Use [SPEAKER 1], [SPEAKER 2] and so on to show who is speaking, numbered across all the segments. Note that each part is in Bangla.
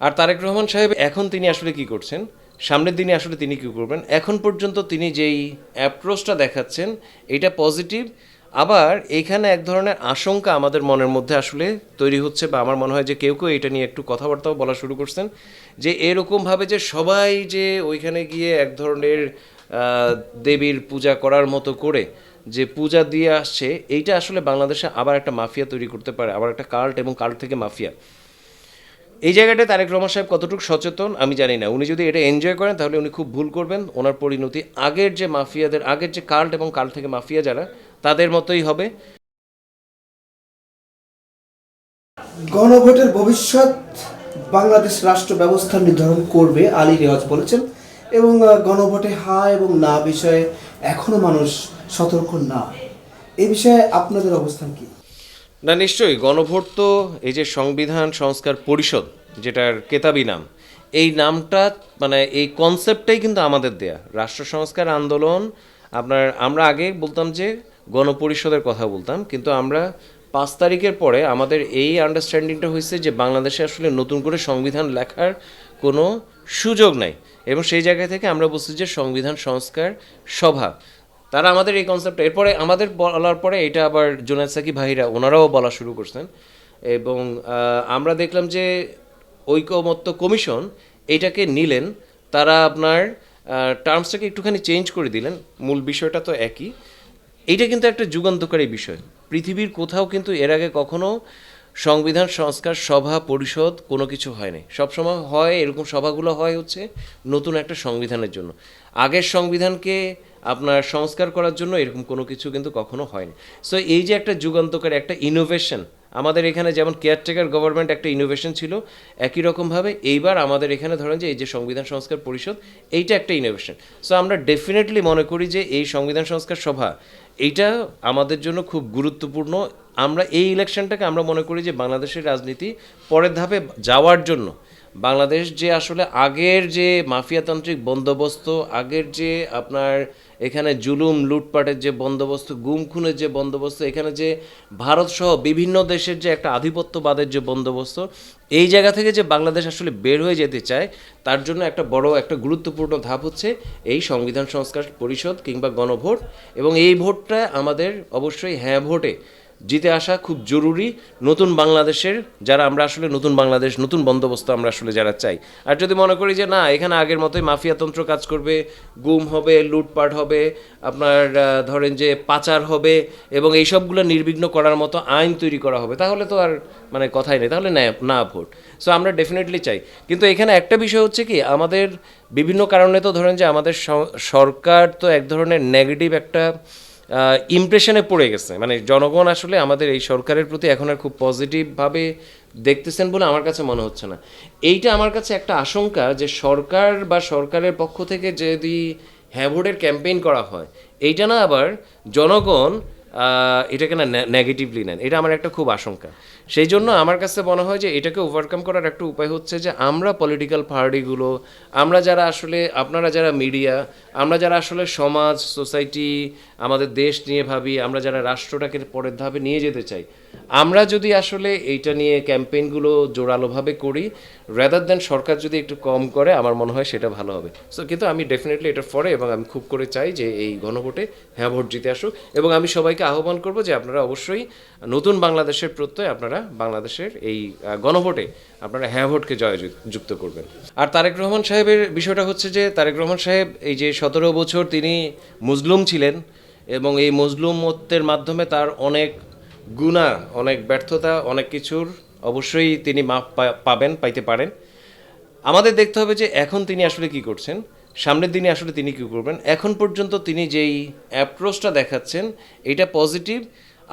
[SPEAKER 1] আর তারেক রহমান সাহেব এখন তিনি আসলে কি করছেন, সামনের দিনে আসলে তিনি কী করবেন, এখন পর্যন্ত তিনি যেই অ্যাপ্রোচটা দেখাচ্ছেন এটা পজিটিভ। আবার এইখানে এক ধরনের আশঙ্কা আমাদের মনের মধ্যে আসলে তৈরি হচ্ছে, বা আমার মনে হয় যে কেউ কেউ এটা নিয়ে একটু কথাবার্তাও বলা শুরু করছেন, যে এরকমভাবে যে সবাই যে ওইখানে গিয়ে এক ধরনের দেবীর পূজা করার মতো করে যে পূজা দিয়ে আসছে, এইটা আসলে বাংলাদেশে আবার একটা মাফিয়া তৈরি করতে পারে, আবার একটা কাল্ট, এবং কাল্ট থেকে মাফিয়া। এই জায়গাটায় তারেক রহমান সাহেব কতটুকু সচেতন আমি জানি না। উনি যদি এটা এনজয় করেন তাহলে উনি খুব ভুল করবেন। ওনার পরিণতি আগের যে মাফিয়াদের, আগের যে কাল্ট এবং কাল্ট থেকে মাফিয়া যারা, তাদের মতোই হবে।
[SPEAKER 2] গণভোটের ভবিষ্যৎ বাংলাদেশ রাষ্ট্র ব্যবস্থা নির্ধারণ করবে আলী রেওয়াজ বলেছেন, এবং গণভোটে হা এবং না বিষয়ে এখনো মানুষ সতর্ক না। এ বিষয়ে আপনাদের অবস্থান কি?
[SPEAKER 1] না, নিশ্চয়ই গণভোট তো এই যে সংবিধান সংস্কার পরিষদ, যেটার কেতাবি নাম, এই নামটা মানে এই কনসেপ্টটাই কিন্তু আমাদের দেয়া রাষ্ট্র সংস্কার আন্দোলন। আমরা আগে বলতাম যে গণপরিষদের কথা বলতাম, কিন্তু আমরা 5 তারিখের পরে আমাদের এই আন্ডারস্ট্যান্ডিংটা হয়েছে যে বাংলাদেশে আসলে নতুন করে সংবিধান লেখার কোনো সুযোগ নাই, এবং সেই জায়গা থেকে আমরা বলছি যে সংবিধান সংস্কার সভা, তারা আমাদের এই কনসেপ্ট এরপরে আমাদের বলার পরে এটা আবার জুনায়েদ সাকি ভাইরা ওনারাও বলা শুরু করছেন। এবং আমরা দেখলাম যে ঐকমত্য কমিশন এইটাকে নিলেন, তারা আপনার টার্মসটাকে একটুখানি চেঞ্জ করে দিলেন, মূল বিষয়টা তো একই। এইটা কিন্তু একটা যুগান্তকারী বিষয়। পৃথিবীর কোথাও কিন্তু এর আগে কখনো সংবিধান সংস্কার সভা পরিষদ কোনো কিছু হয়নি। সবসময় হয় এরকম সভাগুলো হয় হচ্ছে নতুন একটা সংবিধানের জন্য, আগের সংবিধানকে আপনার সংস্কার করার জন্য এরকম কোনো কিছু কিন্তু কখনো হয়নি। সো এই যে একটা যুগান্তকারী একটা ইনোভেশন, আমাদের এখানে যেমন কেয়ারটেকার গভর্নমেন্ট একটা ইনোভেশন ছিল, একই রকমভাবে এইবার আমাদের এখানে ধরেন যে এই যে সংবিধান সংস্কার পরিষদ, এইটা একটা ইনোভেশন। সো আমরা ডেফিনেটলি মনে করি যে এই সংবিধান সংস্কার সভা এইটা আমাদের জন্য খুব গুরুত্বপূর্ণ। আমরা এই ইলেকশনটাকে আমরা মনে করি যে বাংলাদেশের রাজনীতি পরের ধাপে যাওয়ার জন্য, বাংলাদেশ যে আসলে আগের যে মাফিয়াতান্ত্রিক বন্দোবস্ত, আগের যে আপনার এখানে জুলুম লুটপাটের যে বন্দোবস্ত, গুম খুনের যে বন্দোবস্ত, এখানে যে ভারতসহ বিভিন্ন দেশের যে একটা আধিপত্যবাদের যে বন্দোবস্ত, এই জায়গা থেকে যে বাংলাদেশ আসলে বের হয়ে যেতে চায়, তার জন্য একটা বড় একটা গুরুত্বপূর্ণ ধাপ হচ্ছে এই সংবিধান সংস্কার পরিষদ কিংবা গণভোট। এবং এই ভোটটা আমাদের অবশ্যই হ্যাঁ ভোটে জিতে আসা খুব জরুরি, নতুন বাংলাদেশের যারা আমরা আসলে নতুন বাংলাদেশ নতুন বন্দোবস্ত আমরা আসলে যারা চাই। আর যদি মনে করি যে না এখানে আগের মতোই মাফিয়াতন্ত্র কাজ করবে, গুম হবে, লুটপাট হবে, আপনার ধরেন যে পাচার হবে, এবং এই সবগুলো নির্বিঘ্ন করার মতো আইন তৈরি করা হবে, তাহলে তো আর মানে কথাই নেই, তাহলে না ভোট। সো আমরা ডেফিনেটলি চাই, কিন্তু এখানে একটা বিষয় হচ্ছে কি, আমাদের বিভিন্ন কারণে তো ধরেন যে আমাদের সরকার তো এক ধরনের নেগেটিভ একটা ইমপ্রেশনে পড়ে গেছে, মানে জনগণ আসলে আমাদের এই সরকারের প্রতি এখন আর খুব পজিটিভভাবে দেখতেছেন বলে আমার কাছে মনে হচ্ছে না। এইটা আমার কাছে একটা আশঙ্কা যে সরকার বা সরকারের পক্ষ থেকে যদি হ্যাঁ ভোটের ক্যাম্পেইন করা হয়, এইটা না আবার জনগণ এটাকে না নেগেটিভলি নেন, এটা আমার একটা খুব আশঙ্কা। সেই জন্য আমার কাছে মনে হয় যে এটাকে ওভারকাম করার একটা উপায় হচ্ছে যে আমরা পলিটিক্যাল পার্টিগুলো, আমরা যারা আসলে আপনারা যারা মিডিয়া, আমরা যারা আসলে সমাজ সোসাইটি আমাদের দেশ নিয়ে ভাবি, আমরা যারা রাষ্ট্রটাকে পরের ধাপে নিয়ে যেতে চাই, আমরা যদি আসলে এইটা নিয়ে ক্যাম্পেইনগুলো জোরালোভাবে করি, রাদার দেন সরকার যদি একটু কম করে, আমার মনে হয় সেটা ভালো হবে। সো কিন্তু আমি ডেফিনেটলি এটা ফরে, এবং আমি খুব করে চাই যে এই গণভোটে হ্যাঁ ভোট জিতে আসুক, এবং আমি সবাইকে আহ্বান করব যে আপনারা অবশ্যই নতুন বাংলাদেশের প্রত্যয় আপনারা বাংলাদেশের এই গণভোটে আপনারা হ্যাঁ ভোটকে যুক্ত করবেন। আর তারেক রহমান সাহেবের বিষয়টা হচ্ছে যে তারেক রহমান সাহেব এই যে 17 বছর তিনি মজলুম ছিলেন, এবং এই মজলুমত্বের মাধ্যমে তার অনেক গুনাহ, অনেক ব্যর্থতা, অনেক কিছুর অবশ্যই তিনি মাপ পাইতে পারেন। আমাদের দেখতে হবে যে এখন তিনি আসলে কি করছেন, সামনের দিনে আসলে তিনি কী করবেন। এখন পর্যন্ত তিনি যেই অ্যাপ্রোচটা দেখাচ্ছেন এটা পজিটিভ।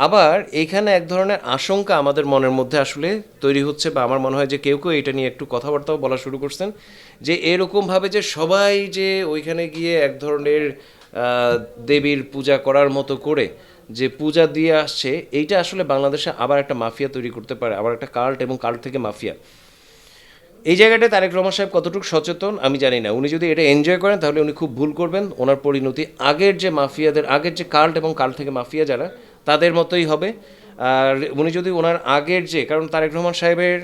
[SPEAKER 1] আবার এইখানে এক ধরনের আশঙ্কা আমাদের মনের মধ্যে আসলে তৈরি হচ্ছে, বা আমার মনে হয় যে কেউ কেউ এটা নিয়ে একটু কথাবার্তাও বলা শুরু করছেন, যে এরকমভাবে যে সবাই যে ওইখানে গিয়ে এক ধরনের দেবীর পূজা করার মতো করে যে পূজা দিয়ে আসছে, এইটা আসলে বাংলাদেশে আবার একটা মাফিয়া তৈরি করতে পারে, আবার একটা কাল্ট, এবং কাল্ট থেকে মাফিয়া। এই জায়গাটায় তারেক রহমান সাহেব কতটুকু সচেতন আমি জানি না। উনি যদি এটা এনজয় করেন তাহলে উনি খুব ভুল করবেন। ওনার পরিণতি আগের যে মাফিয়াদের, আগের যে কাল্ট এবং কাল্ট থেকে মাফিয়া যারা, তাদের মতোই হবে। আর উনি যদি ওনার আগের যে, কারণ তারেক রহমান সাহেবের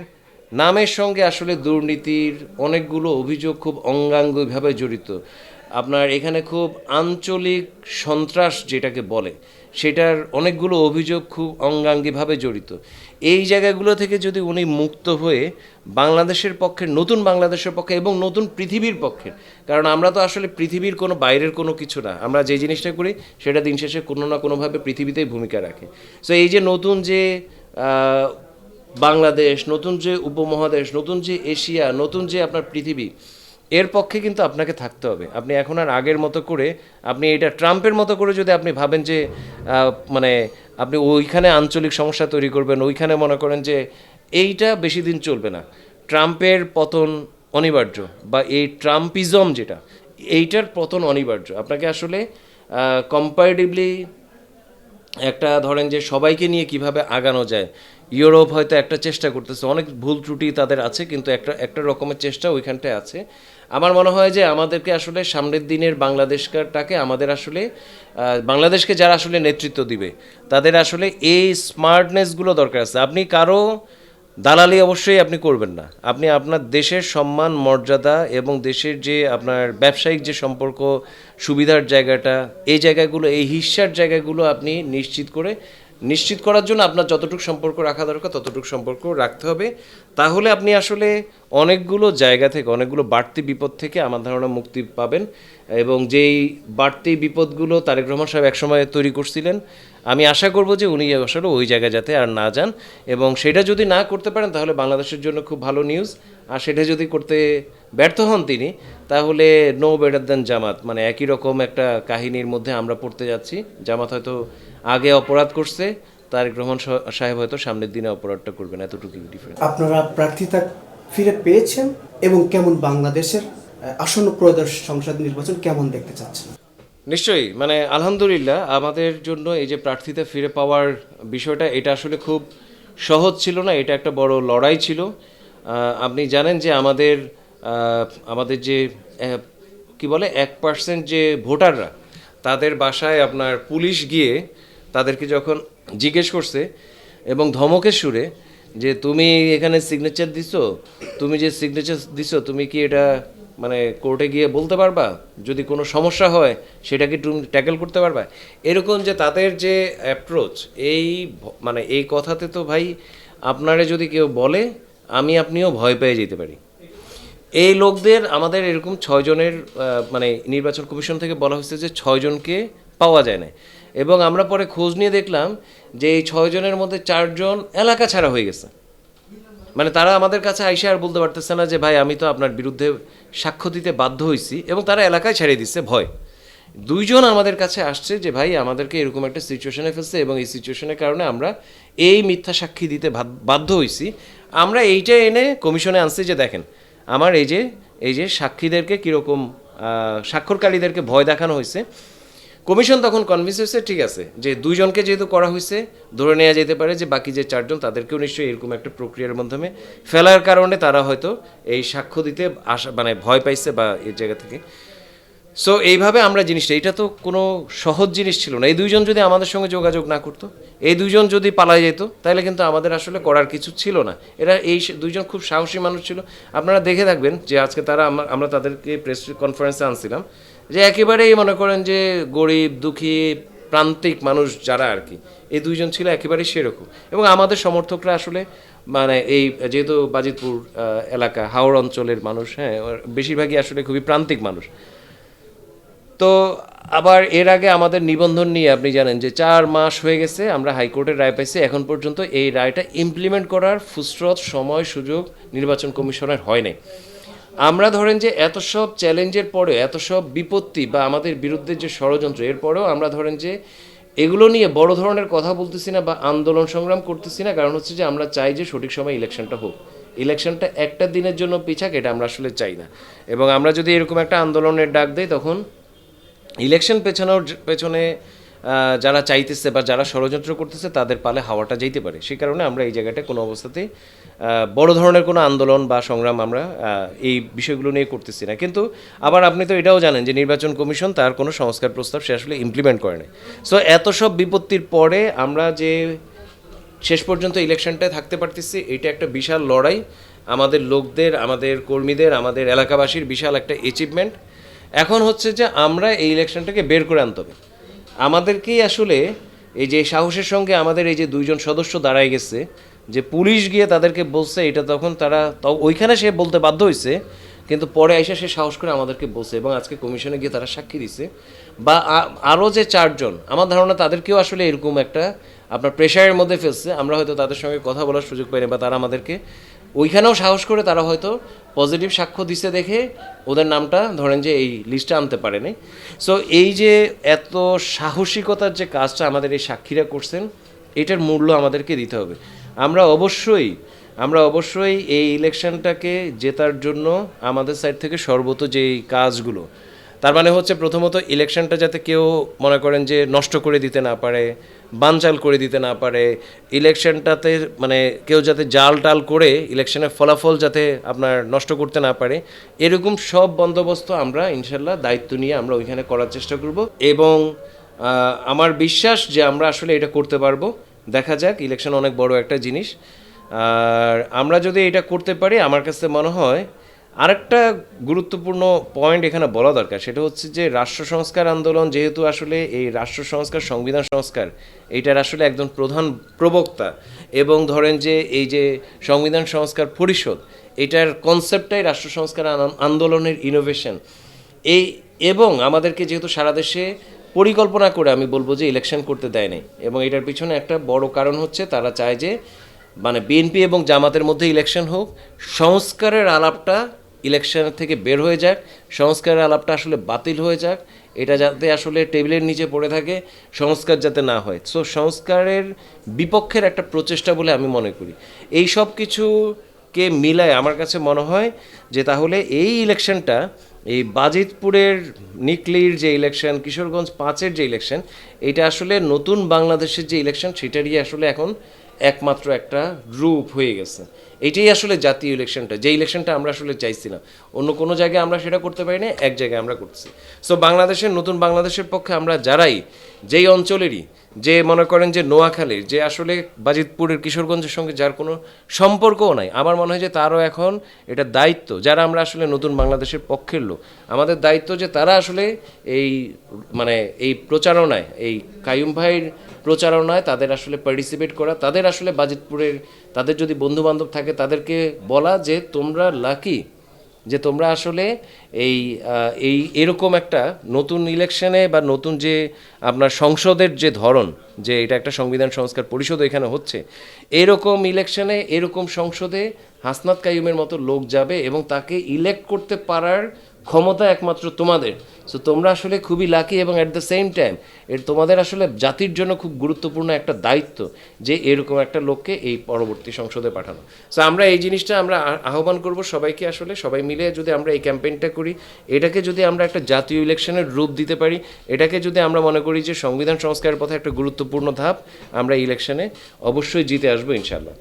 [SPEAKER 1] নামের সঙ্গে আসলে দুর্নীতির অনেকগুলো অভিযোগ খুব অঙ্গাঙ্গিভাবে জড়িত। আপনার এখানে খুব আঞ্চলিক সন্ত্রাস যেটাকে বলে সেটার অনেকগুলো অভিযোগ খুব অঙ্গাঙ্গিভাবে জড়িত। এই জায়গাগুলো থেকে যদি উনি মুক্ত হয়ে বাংলাদেশের পক্ষে, নতুন বাংলাদেশের পক্ষে এবং নতুন পৃথিবীর পক্ষে, কারণ আমরা তো আসলে পৃথিবীর কোনো বাইরের কোনো কিছু না, আমরা যে জিনিসটা করি সেটা দিন শেষে কোনো না কোনোভাবে পৃথিবীতেই ভূমিকা রাখে। সো এই যে নতুন যে বাংলাদেশ, নতুন যে উপমহাদেশ, নতুন যে এশিয়া, নতুন যে আপনার পৃথিবী, এর পক্ষে কিন্তু আপনাকে থাকতে হবে। আপনি এখন আর আগের মতো করে আপনি এটা ট্রাম্পের মতো করে যদি আপনি ভাবেন যে মানে আপনি ওইখানে আঞ্চলিক সমস্যা তৈরি করবেন, ওইখানে মনে করেন যে এইটা বেশি দিন চলবে না। ট্রাম্পের পতন অনিবার্য, বা এই ট্রাম্পিজম যেটা, এইটার পতন অনিবার্য। আপনাকে আসলে কম্পারেটিভলি একটা ধরেন যে সবাইকে নিয়ে কিভাবে আগানো যায়, ইউরোপ হয়তো একটা চেষ্টা করতেছে, অনেক ভুল ত্রুটি তাদের আছে, কিন্তু একটা রকমের চেষ্টা ওইখানটায় আছে। আমার মনে হয় যে আমাদেরকে আসলে সামনের দিনের বাংলাদেশটাকে আমাদের আসলে বাংলাদেশকে যারা আসলে নেতৃত্ব দিবে তাদের আসলে এই স্মার্টনেসগুলো দরকার আছে। আপনি কারো দালালি অবশ্যই আপনি করবেন না, আপনি আপনার দেশের সম্মান মর্যাদা এবং দেশের যে আপনার ব্যবসায়িক যে সম্পর্ক সুবিধার জায়গাটা, এই জায়গাগুলো, এই হিস্যার জায়গাগুলো আপনি নিশ্চিত করার জন্য আপনার যতটুকু সম্পর্ক রাখা দরকার ততটুকু সম্পর্ক রাখতে হবে। তাহলে আপনি আসলে অনেকগুলো জায়গা থেকে, অনেকগুলো বাড়তি বিপদ থেকে আমার ধারণা মুক্তি পাবেন। এবং যেই বাড়তি বিপদগুলো তারেক রহমান সাহেব একসময় তৈরি করছিলেন, আমি আশা করব যে উনি আসলে ওই জায়গায় যাতে আর না যান, এবং সেটা যদি না করতে পারেন তাহলে বাংলাদেশের জন্য খুব ভালো নিউজ। আর সেটা যদি করতে ব্যর্থ হন তিনি, তাহলে নো বেটার দ্যান জামাত, মানে একই রকম একটা কাহিনীর মধ্যে আমরা পড়তে যাচ্ছি। জামাত হয়তো আগে অপরাধ করছে, তারেক রহমান সাহেব হয়তো সামনের দিনে অপরাধটা করবেন, এতটুকু ডিফারেন্স।
[SPEAKER 2] আপনারা প্রার্থিতা ফিরে পেয়েছেন এবং কেমন বাংলাদেশের আসন্ন ত্রয়োদশ সংসদ নির্বাচন কেমন দেখতে চাচ্ছেন?
[SPEAKER 1] নিশ্চয়ই, মানে আলহামদুলিল্লাহ আমাদের জন্য এই যে প্রার্থিতা ফিরে পাওয়ার বিষয়টা, এটা আসলে খুব সহজ ছিল না, এটা একটা বড় লড়াই ছিল। আপনি জানেন যে আমাদের যে কি বলে 1% যে ভোটাররা, তাদের বাসায় আপনার পুলিশ গিয়ে তাদেরকে যখন জিজ্ঞেস করছে এবং ধমকের সুরে যে তুমি এখানে সিগনেচার দিছো, তুমি যে সিগনেচার দিছো তুমি কি এটা মানে কোর্টে গিয়ে বলতে পারবা, যদি কোনো সমস্যা হয় সেটা কি তুমি ট্যাকেল করতে পারবা, এরকম যে তাদের যে অ্যাপ্রোচ, মানে এই কথাতে তো ভাই আপনারা যদি কেউ বলে আপনিও ভয় পেয়ে যেতে পারি। এই লোকদের আমাদের এরকম 6 জনের মানে নির্বাচন কমিশন থেকে বলা হয়েছে যে 6 জনকে পাওয়া যায় না, এবং আমরা পরে খোঁজ নিয়ে দেখলাম যে এই 6 জনের মধ্যে 4 জন এলাকা ছাড়া হয়ে গেছে। মানে তারা আমাদের কাছে আইসা আর বলতে পারতেছে না যে ভাই আমি তো আপনার বিরুদ্ধে সাক্ষ্য দিতে বাধ্য হয়েছি, এবং তারা এলাকায় ছাড়িয়ে দিচ্ছে ভয়। 2 জন আমাদের কাছে আসছে যে ভাই আমাদেরকে এরকম একটা সিচুয়েশনে ফেলছে, এবং এই সিচুয়েশনের কারণে আমরা এই মিথ্যা সাক্ষী দিতে বাধ্য হয়েছি। আমরা এইটা এনে কমিশনে আনছি যে দেখেন আমার এই যে সাক্ষীদেরকে কীরকম স্বাক্ষরকারীদেরকে ভয় দেখানো হয়েছে। কমিশন তখন কনভিন্স হয়েছে ঠিক আছে যে 2 জনকে যেহেতু করা হয়েছে, ধরে নেওয়া যেতে পারে যে বাকি যে 4 জন তাদেরকেও নিশ্চয়ই এরকম একটা প্রক্রিয়ার মাধ্যমে ফেলার কারণে তারা হয়তো এই সাক্ষ্য দিতে মানে ভয় পাইছে বা এই জায়গা থেকে। সো এইভাবে আমরা জিনিসটা, এটা তো কোনো সহজ জিনিস ছিল না। এই 2 জন যদি আমাদের সঙ্গে যোগাযোগ না করতো, এই 2 জন যদি পালাই যেত, তাহলে কিন্তু আমাদের আসলে করার কিছু ছিল না। এই 2 জন খুব সাহসী মানুষ ছিল। আপনারা দেখে থাকবেন যে আজকে আমরা তাদেরকে প্রেস কনফারেন্সে আনছিলাম, যে একেবারেই মনে করেন যে গরিব দুঃখী প্রান্তিক মানুষ যারা আর কি, এই 2 জন ছিল একেবারেই সেরকম। এবং আমাদের সমর্থকরা আসলে মানে এই যেহেতু বাজিতপুর এলাকা, হাওড় অঞ্চলের মানুষ, হ্যাঁ, বেশিরভাগই আসলে খুবই প্রান্তিক মানুষ। তো আবার এর আগে আমাদের নিবন্ধন নিয়ে আপনি জানেন যে 4 মাস হয়ে গেছে, আমরা হাইকোর্টের রায় পাইছি, এখন পর্যন্ত এই রায়টা ইমপ্লিমেন্ট করার ফুসরত সময় সুযোগ নির্বাচন কমিশনের হয় নাই। আমরা ধরেন যে এত সব চ্যালেঞ্জের পরে, এত সব বিপত্তি বা আমাদের বিরুদ্ধে যে ষড়যন্ত্র, এরপরেও আমরা ধরেন যে এগুলো নিয়ে বড় ধরনের কথা বলতেছি না বা আন্দোলন সংগ্রাম করতেছি না, কারণ হচ্ছে যে আমরা চাই যে সঠিক সময় ইলেকশনটা হোক। ইলেকশনটা একটা দিনের জন্য পিছাক, এটা আমরা আসলে চাই না। এবং আমরা যদি এরকম একটা আন্দোলনের ডাক দেই, তখন ইলেকশন পেছনে যারা চাইতেছে বা যারা ষড়যন্ত্র করতেছে তাদের পালে হাওয়াটা যেতে পারে। সেই কারণে আমরা এই জায়গাটা কোনো অবস্থাতেই বড় ধরনের কোনো আন্দোলন বা সংগ্রাম আমরা এই বিষয়গুলো নিয়ে করতেছি না। কিন্তু আবার আপনি তো এটাও জানেন যে নির্বাচন কমিশন তার কোনো সংস্কার প্রস্তাব সে আসলে ইমপ্লিমেন্ট করে না। সো এত সব বিপত্তির পরে আমরা যে শেষ পর্যন্ত ইলেকশনটায় থাকতে পারতেছি, এটা একটা বিশাল লড়াই। আমাদের লোকদের, আমাদের কর্মীদের, আমাদের এলাকাবাসীর বিশাল একটা অ্যাচিভমেন্ট। এখন হচ্ছে যে আমরা এই ইলেকশনটাকে বের করে আনতে হবে। আমাদেরকেই আসলে এই যে সাহসের সঙ্গে আমাদের এই যে দুইজন সদস্য দাঁড়ায় গেছে, যে পুলিশ গিয়ে তাদেরকে বলছে, এটা তখন তারা ওইখানে সে বলতে বাধ্য হয়েছে, কিন্তু পরে এসে সে সাহস করে আমাদেরকে বলছে এবং আজকে কমিশনে গিয়ে তারা সাক্ষী দিছে। বা আরও যে চারজন, আমার ধারণা তাদেরকেও আসলে এরকম একটা আপনার প্রেশারের মধ্যে ফেলছে, আমরা হয়তো তাদের সঙ্গে কথা বলার সুযোগ পাইনি, বা তারা আমাদেরকে ওইখানেও সাহস করে তারা হয়তো পজিটিভ সাক্ষ্য দিছে দেখে ওদের নামটা ধরেন যে এই লিস্টে আনতে পারেনি। সো এই যে এত সাহসিকতার যে কাজটা আমাদের এই সাক্ষীরা করছেন, এটার মূল্য আমাদেরকে দিতে হবে। আমরা অবশ্যই এই ইলেকশনটাকে জেতার জন্য আমাদের সাইড থেকে সর্বত যেই কাজগুলো, তার মানে হচ্ছে প্রথমত ইলেকশনটা যাতে কেউ মনে করেন যে নষ্ট করে দিতে না পারে, বানচাল করে দিতে না পারে, ইলেকশনটাতে মানে কেউ যাতে জাল টাল করে ইলেকশনের ফলাফল যাতে আপনার নষ্ট করতে না পারে, এরকম সব বন্দোবস্ত আমরা ইনশাল্লাহ দায়িত্ব নিয়ে আমরা ওইখানে করার চেষ্টা করব। এবং আমার বিশ্বাস যে আমরা আসলে এটা করতে পারবো। দেখা যাক, ইলেকশন অনেক বড় একটা জিনিস, আর আমরা যদি এটা করতে পারি, আমার কাছে মনে হয় আরেকটা গুরুত্বপূর্ণ পয়েন্ট এখানে বলা দরকার, সেটা হচ্ছে যে রাষ্ট্র সংস্কার আন্দোলন, যেহেতু আসলে এই রাষ্ট্র সংস্কার, সংবিধান সংস্কার, এইটার আসলে একজন প্রধান প্রবক্তা, এবং ধরেন যে এই যে সংবিধান সংস্কার পরিষদ, এটার কনসেপ্টটাই রাষ্ট্র সংস্কার আন্দোলনের ইনোভেশন। এবং আমাদেরকে যেহেতু সারা দেশে পরিকল্পনা করে আমি বলবো যে ইলেকশন করতে দেয় নাই, এবং এটার পিছনে একটা বড় কারণ হচ্ছে তারা চায় যে মানে বিএনপি এবং জামাতের মধ্যে ইলেকশন হোক, সংস্কারের আলাপটা ইলেকশনের থেকে বের হয়ে যাক, সংস্কারের আলাপটা আসলে বাতিল হয়ে যাক, এটা যাতে আসলে টেবিলের নিচে পড়ে থাকে, সংস্কার যাতে না হয়। সো সংস্কারের বিপক্ষের একটা প্রচেষ্টা বলে আমি মনে করি। এই সব কিছুকে মিলায় আমার কাছে মনে হয় যে তাহলে এই ইলেকশনটা, এই বাজিতপুরের নিকলির যে ইলেকশন, কিশোরগঞ্জ 5-এর যে ইলেকশন, এটা আসলে নতুন বাংলাদেশের যে ইলেকশন, সেটারই আসলে এখন একমাত্র একটা রূপ হয়ে গেছে। এটাই আসলে জাতীয় ইলেকশনটা, যে ইলেকশনটা আমরা আসলে চাইছিলাম। অন্য কোনো জায়গায় আমরা সেটা করতে পারি না, এক জায়গায় আমরা করছি। সো বাংলাদেশের, নতুন বাংলাদেশের পক্ষে আমরা যারাই, যেই অঞ্চলেরই, যে মনে করেন যে নোয়াখালীর, যে আসলে বাজিতপুরের, কিশোরগঞ্জের সঙ্গে যার কোনো সম্পর্কও নাই, আমার মনে হয় যে তারও এখন এটা দায়িত্ব, যারা আমরা আসলে নতুন বাংলাদেশের পক্ষের লোক, আমাদের দায়িত্ব যে তারা আসলে এই মানে এই প্রচারণায়, এই কাইয়ুম ভাইয়ের প্রচারণায় তাদের আসলে পার্টিসিপেট করা, তাদের আসলে বাজিতপুরের তাদের যদি বন্ধুবান্ধব থাকে তাদেরকে বলা যে তোমরা লাকি, যে তোমরা আসলে এই এই এরকম একটা নতুন ইলেকশনে বা নতুন যে আপনার সংসদের যে ধরন, যে এটা একটা সংবিধান সংস্কার পরিষদ এখানে হচ্ছে, এরকম ইলেকশনে, এরকম সংসদে হাসনাত কাইয়ুমের মতো লোক যাবে এবং তাকে ইলেক্ট করতে পারার ক্ষমতা একমাত্র তোমাদের। সো তোমরা আসলে খুবই লাকি, এবং অ্যাট দ্য সেম টাইম তোমাদের আসলে জাতির জন্য খুব গুরুত্বপূর্ণ একটা দায়িত্ব যে এরকম একটা লোককে এই পরবর্তী সংসদে পাঠানো। সো আমরা এই জিনিসটা আমরা আহ্বান করব সবাইকে, আসলে সবাই মিলে যদি আমরা এই ক্যাম্পেইনটা করি, এটাকে যদি আমরা একটা জাতীয় ইলেকশনের রূপ দিতে পারি, এটাকে যদি আমরা মনে করি যে সংবিধান সংস্কারের পথে একটা গুরুত্বপূর্ণ ধাপ, আমরা ইলেকশনে অবশ্যই জিতে আসবো ইনশাল্লাহ।